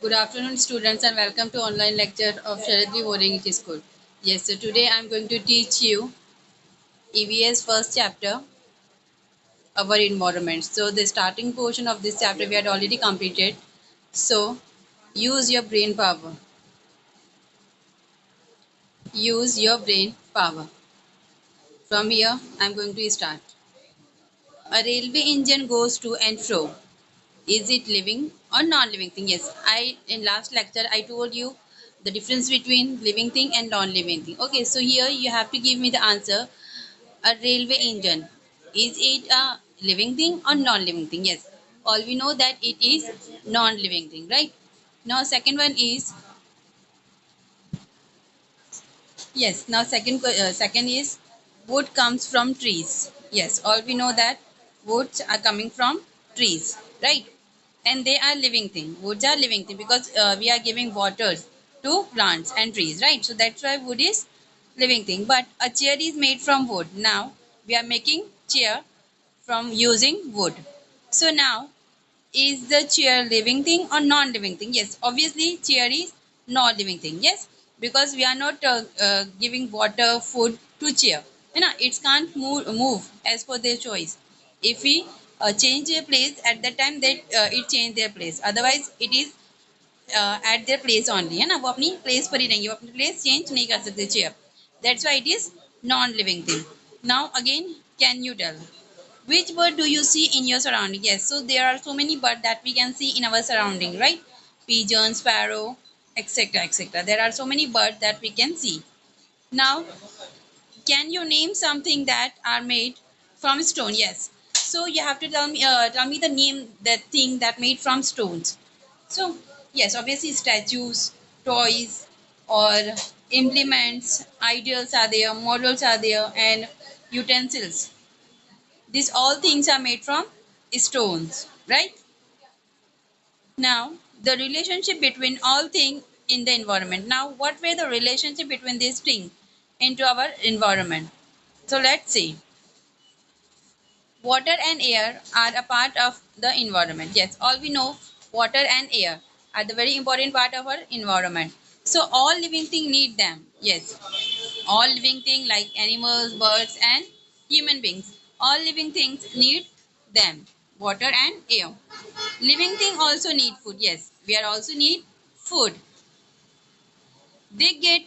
Good afternoon, students, and welcome to online lecture of Sharadri Boarding School. Yes, so today I am going to teach you EVS first chapter, our environment. So the starting portion of this chapter we had already completed. So use your brain power. Use your brain power. From here, I am going to start. A railway engine goes to and fro. Is it living or non-living thing? Yes, I in last lecture I told you the difference between living thing and non-living thing. Okay, so here you have to give me the answer. A railway engine, is it a living thing or non-living thing? Yes, all we know that it is non-living thing, right? Now second one is, yes, now second is, wood comes from trees. Yes, all we know that woods are coming from trees, right? And they are living thing. Woods are living thing because we are giving water to plants and trees, right? So that's why wood is living thing. But a chair is made from wood. Now we are making chair from using wood. So now, is the chair living thing or non-living thing? Yes, obviously chair is non-living thing. Yes, because we are not giving water, food to chair. You know, it can't move as per their choice. If we change their place at that time, that it change their place. Otherwise, it is at their place only. है ना, वो अपनी place पर ही रहेंगे, वो अपनी place change नहीं कर सकते chair. That's why it is non-living thing. Now again, can you tell? Which bird do you see in your surrounding? Yes, so there are so many birds that we can see in our surrounding, right? Pigeon, sparrow, etc. etc. There are so many birds that we can see. Now, can you name something that are made from stone? Yes. So you have to tell me the name that thing that made from stones. So yes, obviously statues, toys, or implements, ideals are there, models are there, and utensils. These all things are made from stones, right? Now, the relationship between all things in the environment. Now, what were the relationship between these things into our environment? So let's see. Water and air are a part of the environment. Yes, all we know, water and air are the very important part of our environment. So all living things need them. Yes, all living things like animals, birds, and human beings. All living things need them. Water and air. Living thing also need food. Yes, we are also need food. They get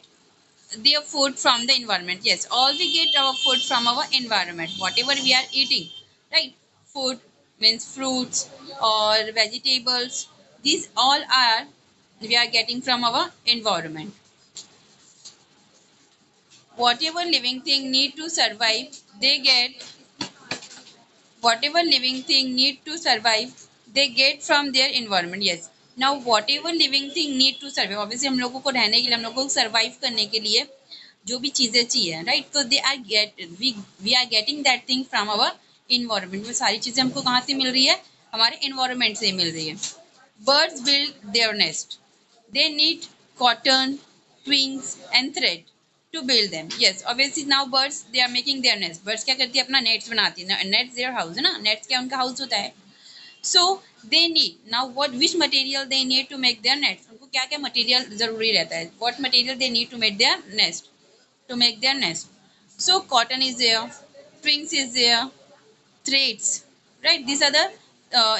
their food from the environment. Yes, all we get our food from our environment. Whatever we are eating, right? Food means fruits or vegetables. These all are we are getting from our environment. Whatever living thing need to survive, they get whatever living thing need to survive, they get from their environment. Yes, now whatever living thing need to survive, obviously हम लोगों को रहने के लिए, हम लोगों को survive करने के लिए जो भी चीजें चाहिए, राइट? तो they are get we are getting that thing from our environment. वो सारी चीजें हमको कहाँ से मिल रही है? हमारे इन्वायरमेंट से मिल रही है. Birds build their nest. They need cotton, twigs and thread to build them. Yes, obviously now birds they are making their nest. Birds क्या करती है? अपना nets बनाती है. Nets their house है ना? Nets क्या उनका house होता है. So they need now which material they need to make their nets. उनको क्या क्या material जरूरी रहता है? What material they need to make their nest? To make their nest. So cotton is there, twigs is there, threads, right? These are the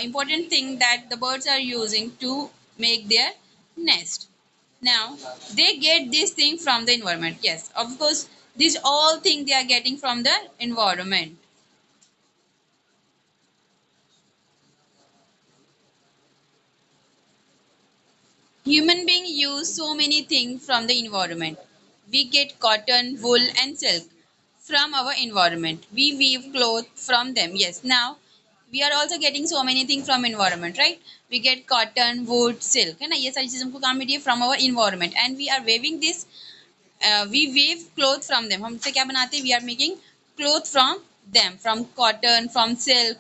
important thing that the birds are using to make their nest. Now they get this thing from the environment. Yes, of course, these all things they are getting from the environment. Human beings use so many things from the environment. We get cotton, wool, and silk from our environment. We weave clothes from them. Yes, now we are also getting so many things from environment, right? We get cotton, wood, silk, है ना? ये सारी चीजें हमको कहाँ मिली है? From our environment, and we are weaving this. We weave clothes from them. हमसे क्या बनाते हैं? We are making clothes from them, from cotton, from silk,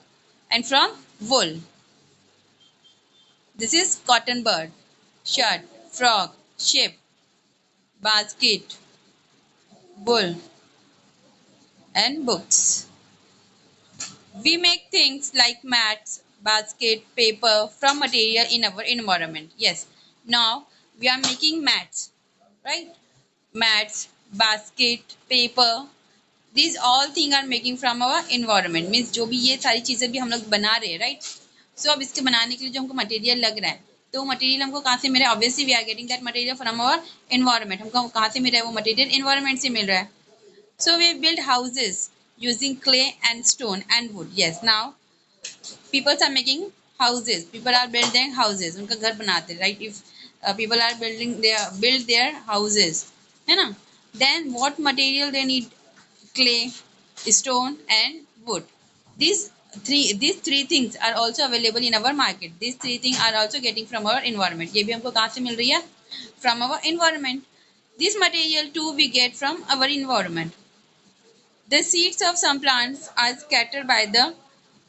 and from wool. This is cotton bird, shirt, frog, ship, basket, bull, and books. We make things like mats, basket, paper from material in our environment. Yes. Now we are making mats, right? Mats, basket, paper, these all things are making from our environment. Means जो भी ये सारी चीज़ें भी हम लोग बना रहे हैं, right? So अब इसके बनाने के लिए जो हमको मटेरियल लग रहा है, तो मटेरियल हमको कहाँ से मिल रहा है? Obviously we are getting that material from our environment. हमको कहाँ से मिल रहा है वो मटेरियल? एनवायरनमेंट से मिल रहा है. So we build houses using clay and stone and wood. Yes, now people are making houses. People are building houses. उनका घर बनाते हैं, right? If people are build their houses, है ना? Then what material they need? Clay, stone, and wood. These these three things are also available in our market. These three things are also getting from our environment. ये भी हमको कहाँ से मिल रही है? From our environment. This material too we get from our environment. The seeds of some plants are scattered by the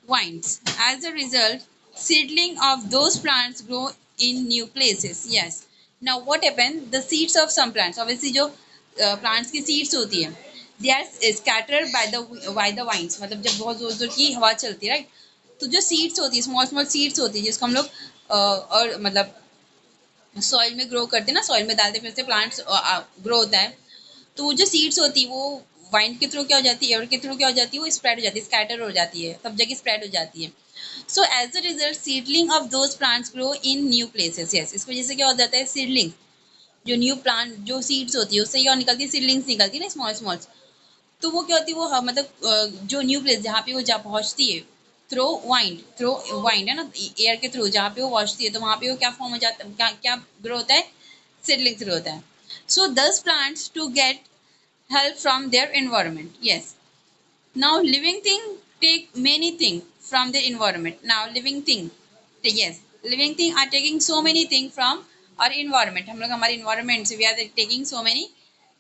winds. As a result, seedling of those plants grow in new places. Yes. Now what happened? The seeds of some plants, obviously जो plants की seeds होती है, they are scattered by the winds. मतलब जब बहुत जोर जोर की हवा चलती है, right? तो जो seeds होती है, small small seeds होती है, जिसको हम लोग और मतलब सॉइल में ग्रो करते हैं ना, सॉइल में डालते फिर से प्लांट्स ग्रो होता है. तो वो जो सीड्स होती है वो वाइंड के थ्रू क्या हो जाती है, एयर के थ्रू क्या हो जाती है, वो स्प्रेड हो जाती है, स्कैटर हो जाती है, सब जगह स्प्रेड हो जाती है. So as a result seedling of those plants grow in new places. Yes, इसकी वजह से क्या हो जाता है? सीडलिंग, जो न्यू प्लांट जो सीड्स होती है उससे क्या निकलती है? सीडलिंग्स निकलती है ना, स्मॉल स्मॉल. तो वो क्या होती है? वो मतलब जो न्यू प्लेस जहाँ पे वो जा पहुँचती है थ्रो वाइंड है ना, एयर के थ्रू जहाँ पे वो पहुँचती है, तो वहाँ पे वो क्या फॉर्म हो जाता है, क्या क्या ग्रो होता है? सीडलिंग थ्रू होता है. So this plants to get help from their environment. Yes. Now living thing take many things from the environment. Now living thing, yes, living thing are taking so many things from our environment. हम लोग हमारे environment से we are taking so many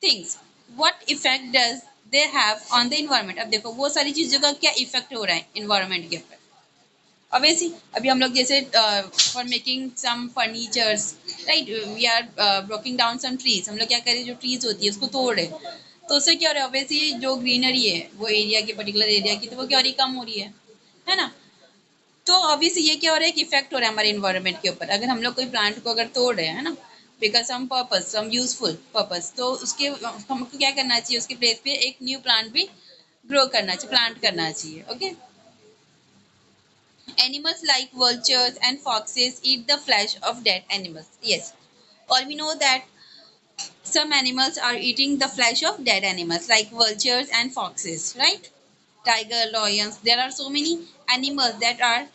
things. What effect does they have on the environment? अब देखो वो सारी चीज़ों का क्या effect हो रहा है environment के ऊपर. Obviously अभी हम लोग जैसे for making some furnitures, right? We are breaking down some trees. हम लोग क्या करें? जो trees होती है उसको तोड़ रहे हैं, तो उससे क्या हो रहा है? ऑब्वियसली जो ग्रीनरी है वो एरिया की, पर्टिकुलर एरिया की, तो वो क्या हो रही है? कम हो रही है ना? तो ऑब्वियसली ये क्या हो रहा है कि इफेक्ट हो रहा है हमारे इन्वायरमेंट के ऊपर. अगर हम लोग कोई प्लांट को अगर तोड़ रहे हैं, है ना, because some purpose, some useful purpose, तो उसके हमको क्या करना चाहिए? उसके प्लेस पे एक न्यू प्लांट भी ग्रो करना चाहिए, प्लांट करना चाहिए. Okay. Animals like vultures and foxes eat the flesh of dead animals. Yes, or we know that some animals are eating the flesh of dead animals like vultures and foxes, right? Tiger, lions. There are so many animals that are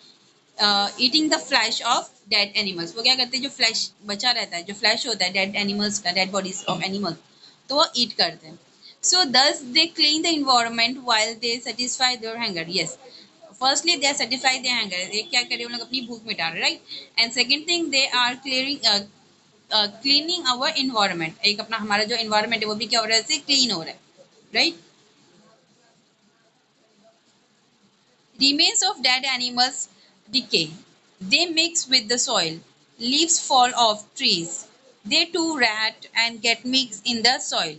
eating the flesh of dead animals. वो क्या करते हैं? जो flesh बचा रहता है, जो flesh होता है dead animals का, dead bodies of animals, तो वो eat करते हैं. So thus they clean the environment while they satisfy their hunger. Yes. Firstly, they satisfy their hunger. ये क्या कर रहे हैं? वो लोग अपनी भूख मिटा रहे हैं, right? And second thing, they are cleaning our environment. एक अपना हमारा जो इन्वायरमेंट है वो भी क्या हो रहा है? इससे क्लीन हो रहा है, right? Remains of dead animals decay. They mix with the soil. Leaves fall off trees. They too rot and get mixed in the soil.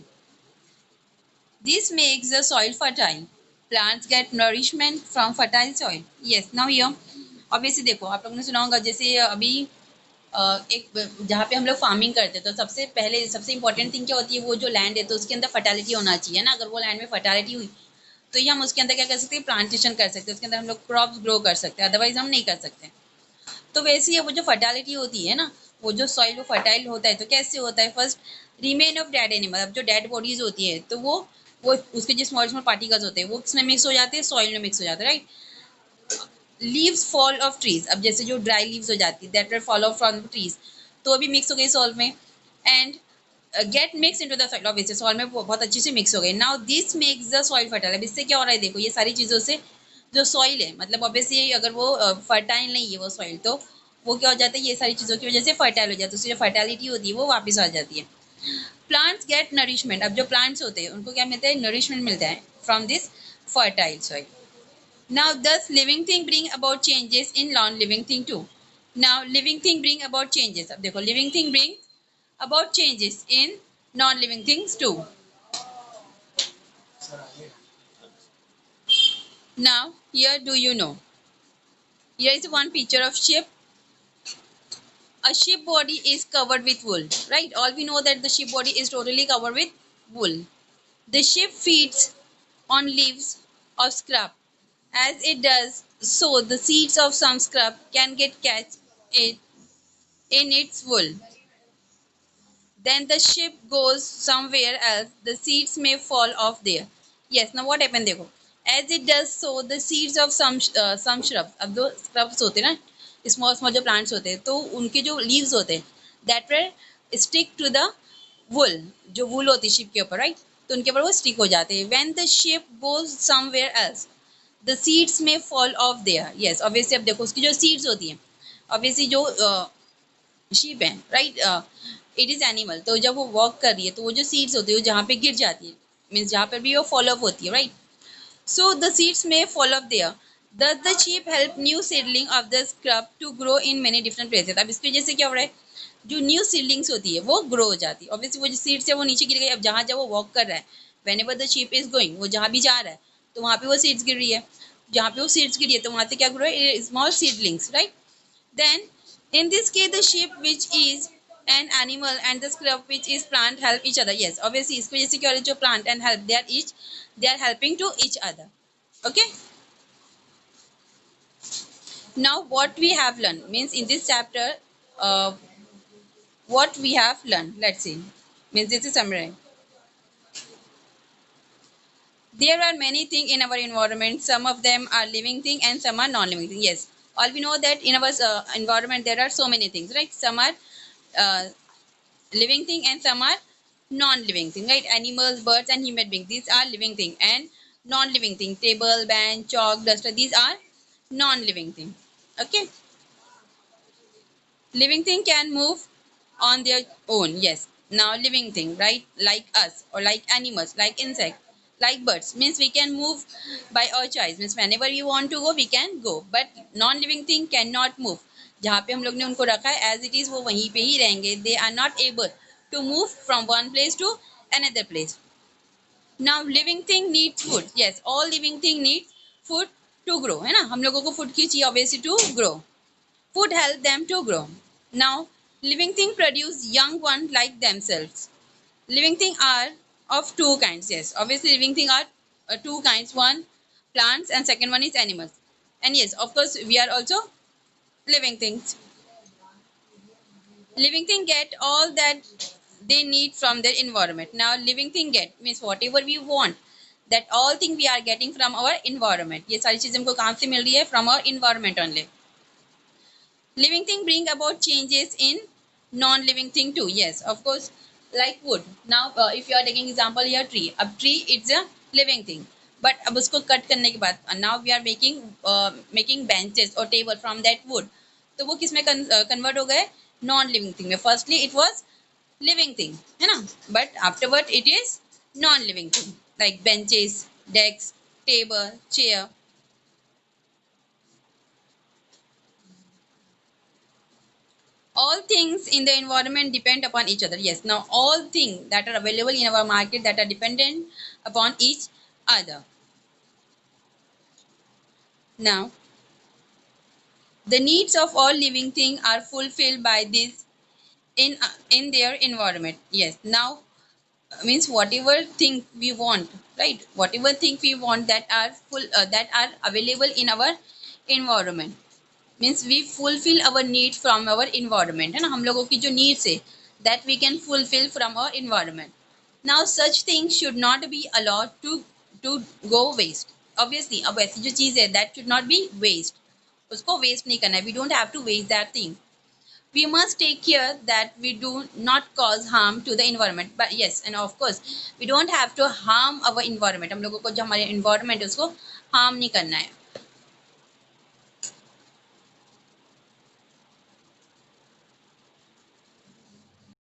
This makes the soil fertile. Plants get nourishment from fertile soil. Yes, now here obviously देखो आप लोगों ने सुना होगा जैसे अभी एक जहाँ पे हम लोग फार्मिंग करते हैं, तो सबसे पहले सबसे इंपॉर्टेंट थिंग क्या होती है? वो जो लैंड है तो उसके अंदर फर्टालिटी होना चाहिए ना. अगर वो लैंड में फर्टालिटी हुई तो ये हम उसके अंदर क्या कर सकते हैं? प्लांटेशन कर सकते हैं, उसके अंदर हम लोग क्रॉप्स ग्रो कर सकते हैं, अदरवाइज हम नहीं कर सकते. तो वैसे ही वो जो फर्टालिटी होती है ना, वो जो सॉइल वो फर्टाइल होता है तो कैसे होता है? First, remain of dead animal. अब जो डेड बॉडीज होती है तो वो उसके जो स्मॉल स्मॉल पार्टिकल्स होते हैं वो किसमें मिक्स हो जाते हैं? सॉइल में मिक्स हो जाते हैं, right? Leaves fall of trees. अब जैसे जो ड्राई लीव्स हो जाती है that will fall of from the trees, तो अभी मिक्स हो गई सॉइल में. And gate mix into the soil. Obviously soil में बहुत अच्छी से मिक्स हो गई. Now this makes the soil fertile. अब इससे क्या हो रहा है? देखो ये सारी चीज़ों से जो सॉइल है, मतलब ऑब्वियसली अगर वो फर्टाइल नहीं है वो सॉइल, तो वो क्या हो जाता है? ये सारी चीज़ों की वजह से फर्टाइल हो जाती है, उसकी जो फर्टालिटी होती है वो वापस आ जाती है. Plants get nourishment. अब जो प्लांट्स होते हैं उनको क्या मिलता है? नरिशमेंट मिलता है from this fertile soil. Now, thus, living thing bring about changes in non-living thing too. Now, living thing bring about changes. अब देखो living thing bring about changes in non-living things too. Now, here do you know? Here is one picture of ship. a ship body is covered with wool, right? All we know that the ship body is totally covered with wool. The ship feeds on leaves of scrub. As it does so, the seeds of some scrub can get catch it in its wool. Then the ship goes somewhere else. The seeds may fall off there. Yes, now what happened देखो. As it does so, the seeds of some shrubs, अब जो shrubs होते हैं ना, small small जो plants होते हैं, तो उनके जो leaves होते हैं, that will stick to the wool, जो wool होती है ship के ऊपर, right? तो उनके ऊपर वो stick हो जाते हैं. When the ship goes somewhere else, the seeds may fall off there. Yes, obviously अब देखो उसकी जो seeds होती हैं, obviously जो शीप है, राइट, इट इज एनिमल, तो जब वो वॉक कर रही है तो वो जो सीड्स होती है वो जहाँ पे गिर जाती है, मीन्स जहाँ पर भी वो फॉलो अप होती है, राइट. सो द सीड्स में follow up there. Does the sheep help new seedling of the scrub to grow in many different places? अब इसकी वजह से क्या हो रहा है, जो न्यू सीडलिंग्स होती है वो ग्रो हो जाती है. ऑब्वियसली वो जो सीड्स है वो नीचे गिर गई. अब जहाँ जहाँ वो वॉक कर रहा है, when ever the sheep is going, वो जहाँ भी जा रहा है तो वहाँ पे वो सीड्स गिर रही है. जहाँ पे वो सीड्स गिरी है तो वहाँ से क्या ग्रो है, small seedlings, right. Then, in this case, the sheep which is an animal and the scrub which is plant help each other. Yes, obviously इसको जैसे क्या हो रहा है, जो plant and help, they are helping to each other. Okay. Now what we have learned means in this chapter, uh, what we have learned. Let's see. Means this is summary. There are many things in our environment. Some of them are living thing and some are non-living thing. Yes, all we know that in our environment there are so many things, right? Some are uh, living thing and some are non-living thing, right? Animals, birds and human beings, these are living thing. And non-living thing, table, bench, chalk, duster, these are non-living thing. Okay. Living thing can move on their own. Yes, now living thing, right, like us or like animals, like insect, like birds, means we can move by our choice, means whenever we want to go we can go. But non-living thing cannot move. जहाँ पे हम लोग ने उनको रखा है as it is वो वहीं पे ही रहेंगे. They are not able to move from one place to another place. Now living thing needs food. Yes, all living thing needs food to grow, है ना. हम लोगों को food की चाहिए obviously to grow. Food help them to grow. Now, living things produce young ones like themselves. Living things are of two kinds. Yes, obviously living things are two kinds. One, plants, and second one is animals. And yes, of course, we are also living things. Living things get all that they need from their environment. Now, living thing get means whatever we want. That all thing we are getting from our environment. ये सारी चीजें हमको कहाँ से मिल रही है? From our environment only. Living thing bring about changes in non-living thing too. Yes, of course, like wood. Now, if you are taking example here, tree. A tree, it's a living thing. But अब उसको cut करने के बाद, now we are making benches or table from that wood. तो वो किस में convert हो गए? Non-living thing में. Firstly, it was living thing, है ना? But afterward, it is non-living thing like benches, desks, table, chair. All things in the environment depend upon each other. Yes, now all things that are available in our market that are dependent upon each other. Now, the needs of all living things are fulfilled by this in their environment. Yes, now means whatever thing we want, right? Whatever thing we want that are available in our environment. Means we fulfil our need from our environment, है ना. हम लोगों की जो needs है that we can fulfil from our environment. Now such things should not be allowed to go waste. Obviously अब ऐसी जो चीज़ है that should not be waste, उसको वेस्ट नहीं करना है. We don't have to waste that thing. We must take care that we do not cause harm to the environment. But yes, and of course we don't have to harm our environment. हम लोगों को जो हमारे environment है उसको harm नहीं करना है.